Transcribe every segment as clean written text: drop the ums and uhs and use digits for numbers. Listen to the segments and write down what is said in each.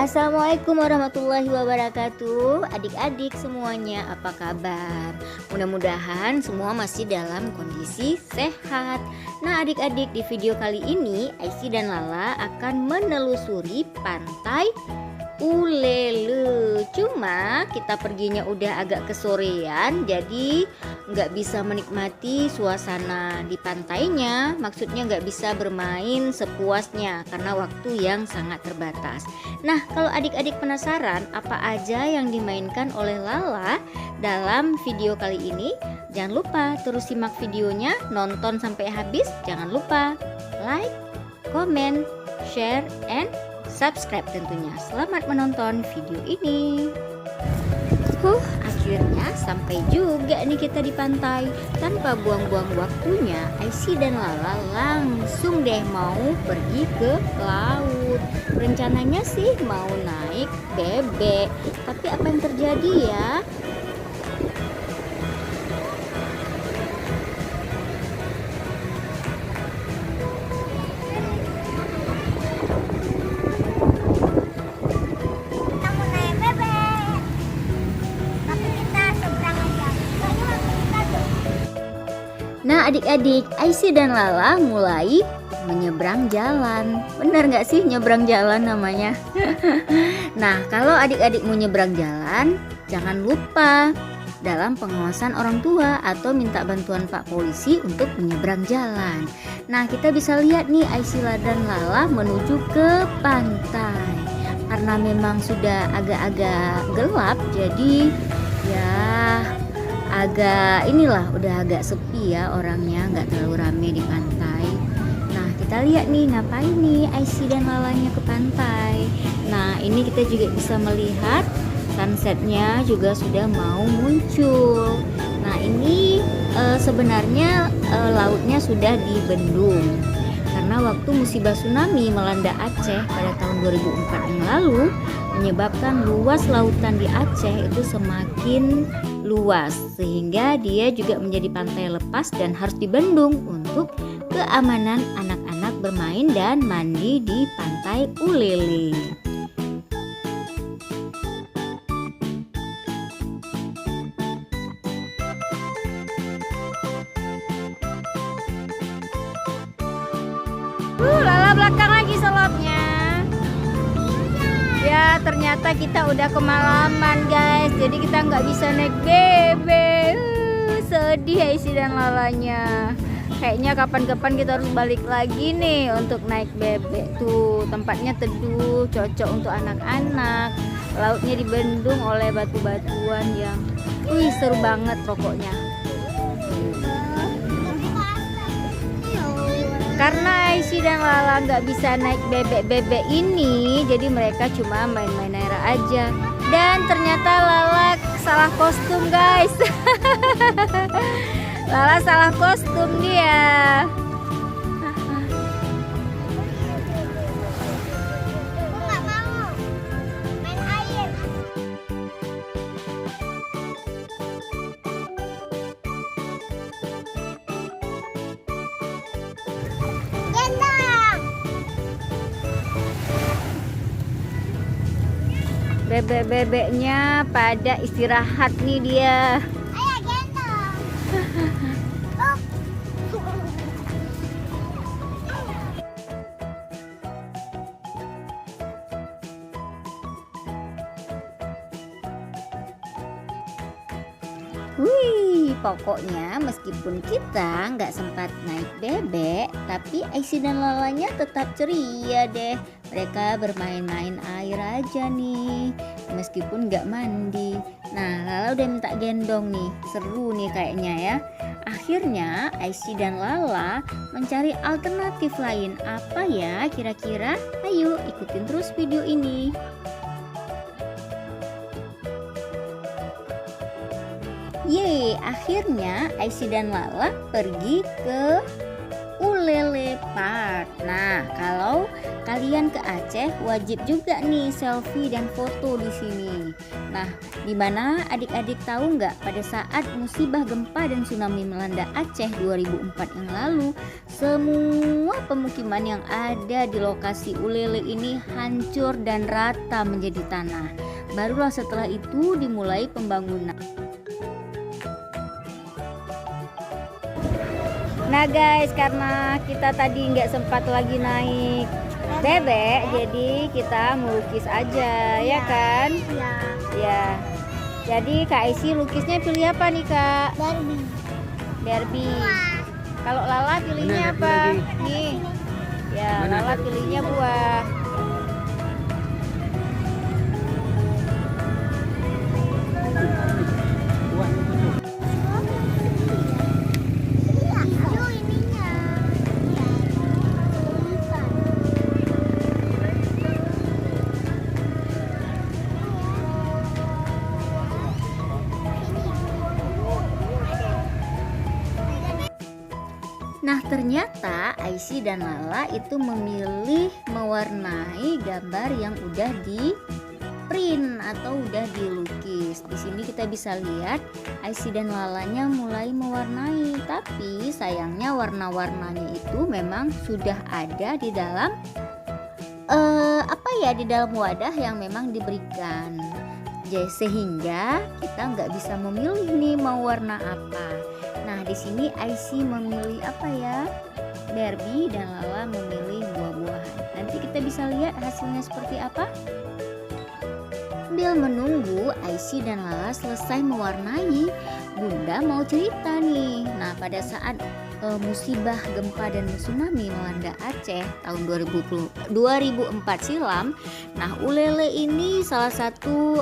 Assalamualaikum warahmatullahi wabarakatuh. Adik-adik semuanya, apa kabar? Mudah-mudahan semua masih dalam kondisi sehat. Nah adik-adik, di video kali ini Aisy dan Lala akan menelusuri pantai Ulele. Cuma kita perginya udah agak kesorean, jadi nggak bisa menikmati suasana di pantainya. Maksudnya nggak bisa bermain sepuasnya karena waktu yang sangat terbatas. Nah, kalau adik-adik penasaran apa aja yang dimainkan oleh Lala dalam video kali ini, jangan lupa terus simak videonya, nonton sampai habis. Jangan lupa like, comment, share, and subscribe tentunya. Selamat menonton video ini. Akhirnya sampai juga nih kita di pantai. Tanpa buang-buang waktunya, Aisy dan Lala langsung deh mau pergi ke laut. Rencananya sih mau naik bebek, tapi apa yang terjadi ya? Nah adik-adik, Aisy dan Lala mulai menyeberang jalan. Bener gak sih nyebrang jalan namanya? Nah kalau adik-adik mau nyebrang jalan, jangan lupa dalam pengawasan orang tua atau minta bantuan Pak Polisi untuk menyeberang jalan. Nah kita bisa lihat nih Aisy dan Lala menuju ke pantai. Karena memang sudah agak-agak gelap, jadi ya udah agak sepi ya orangnya, nggak terlalu rame di pantai. Nah kita lihat nih ngapain nih Aisy dan Lalanya ke pantai. Nah ini kita juga bisa melihat sunsetnya juga sudah mau muncul. Nah ini sebenarnya lautnya sudah dibendung karena waktu musibah tsunami melanda Aceh pada tahun 2004 yang lalu menyebabkan luas lautan di Aceh itu semakin luas, sehingga dia juga menjadi pantai lepas dan harus dibendung untuk keamanan anak-anak bermain dan mandi di pantai Ulele. Lala belakang lagi selopnya. Ya ternyata kita udah kemalaman guys, jadi kita nggak bisa naik bebek. Sedih Aisy dan Lalanya. Kayaknya kapan-kapan kita harus balik lagi nih untuk naik bebek. Tuh tempatnya teduh, cocok untuk anak-anak. Lautnya dibendung oleh batu-batuan yang seru banget pokoknya. Karena Aisy dan Lala nggak bisa naik bebek-bebek ini, jadi mereka cuma main-main air aja. Dan ternyata Lala salah kostum guys. Lala salah kostum dia. Bebek-bebeknya pada istirahat nih dia. Ayo gendong. Wih, pokoknya meskipun kita nggak sempat naik bebek, tapi Aisy dan Lalanya tetap ceria deh. Mereka bermain-main air aja nih, meskipun nggak mandi. Nah, Lala udah minta gendong nih, seru nih kayaknya ya. Akhirnya Aisy dan Lala mencari alternatif lain. Apa ya kira-kira? Ayo ikutin terus video ini. Yeay, akhirnya Aisy dan Lala pergi ke Ulele Park. Nah, kalau kalian ke Aceh wajib juga nih selfie dan foto di sini. Nah, di mana adik-adik tahu nggak pada saat musibah gempa dan tsunami melanda Aceh 2004 yang lalu, semua pemukiman yang ada di lokasi Ulele ini hancur dan rata menjadi tanah. Barulah setelah itu dimulai pembangunan. Nah guys, karena kita tadi nggak sempat lagi naik bebek, jadi kita melukis aja, ya kan? Iya. Ya. Jadi Kak Aisy lukisnya pilih apa nih Kak? Barbie. Barbie. Kalau Lala pilihnya apa? Nih. Ya, Lala pilihnya buah. Nah, ternyata Aisy dan Lala itu memilih mewarnai gambar yang udah di print atau udah dilukis. Di sini kita bisa lihat Aisy dan Lalanya mulai mewarnai, tapi sayangnya warna-warnanya itu memang sudah ada di dalam di dalam wadah yang memang diberikan. Sehingga kita nggak bisa memilih nih mau warna apa. Nah, di sini Aisy memilih apa ya? Barbie, dan Lala memilih buah-buahan. Nanti kita bisa lihat hasilnya seperti apa. Sambil menunggu Aisy dan Lala selesai mewarnai, Bunda mau cerita nih. Nah, pada saat musibah gempa dan tsunami melanda Aceh tahun 2004 silam. Nah, Ulele ini salah satu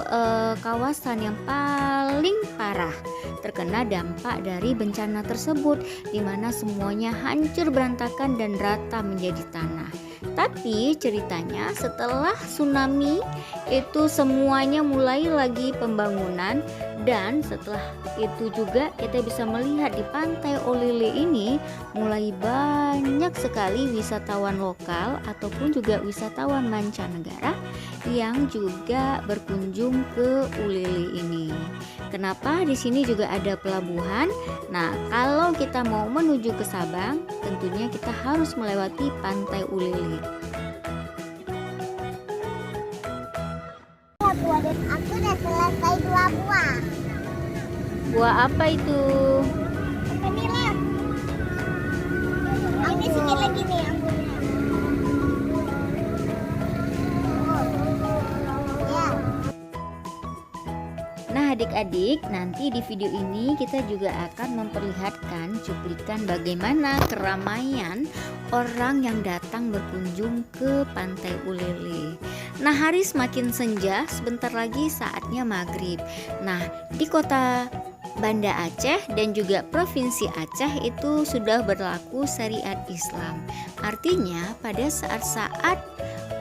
kawasan yang paling parah terkena dampak dari bencana tersebut, di mana semuanya hancur berantakan dan rata menjadi tanah. Tapi ceritanya setelah tsunami itu semuanya mulai lagi pembangunan, dan setelah itu juga kita bisa melihat di pantai Ulele ini mulai banyak sekali wisatawan lokal ataupun juga wisatawan mancanegara yang juga berkunjung ke Ulele ini. Kenapa di sini juga ada pelabuhan? Nah, kalau kita mau menuju ke Sabang, tentunya kita harus melewati pantai Ulele. Aku udah selesai 2 buah. Buah apa itu? Vanila. Ini sedikit lagi nih anggurnya. Ya. Nah, adik-adik, nanti di video ini kita juga akan memperlihatkan cuplikan bagaimana keramaian orang yang datang berkunjung ke pantai Ulele. Nah, hari semakin senja, sebentar lagi saatnya maghrib. Nah, di kota Banda Aceh dan juga Provinsi Aceh itu sudah berlaku syariat Islam. Artinya pada saat-saat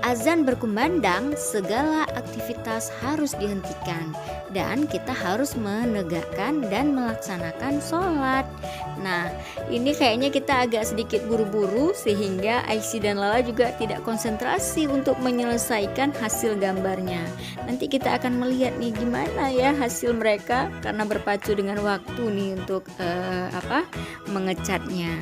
azan berkumandang, segala aktivitas harus dihentikan dan kita harus menegakkan dan melaksanakan sholat. Nah, ini kayaknya kita agak sedikit buru-buru sehingga Aisy dan Lala juga tidak konsentrasi untuk menyelesaikan hasil gambarnya. Nanti kita akan melihat nih gimana ya hasil mereka karena berpacu dengan waktu nih untuk mengecatnya.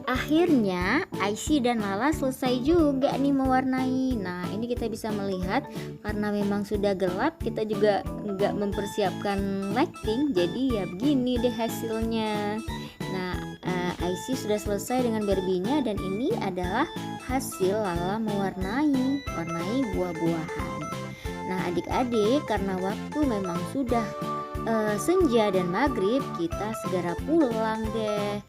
Akhirnya Aisy dan Lala selesai juga nih mewarnai. Nah ini kita bisa melihat karena memang sudah gelap, kita juga nggak mempersiapkan lighting, jadi ya begini deh hasilnya. Nah Aisy sudah selesai dengan Barbie-nya dan ini adalah hasil Lala mewarnai buah-buahan. Nah adik-adik, karena waktu memang sudah senja dan maghrib, kita segera pulang deh.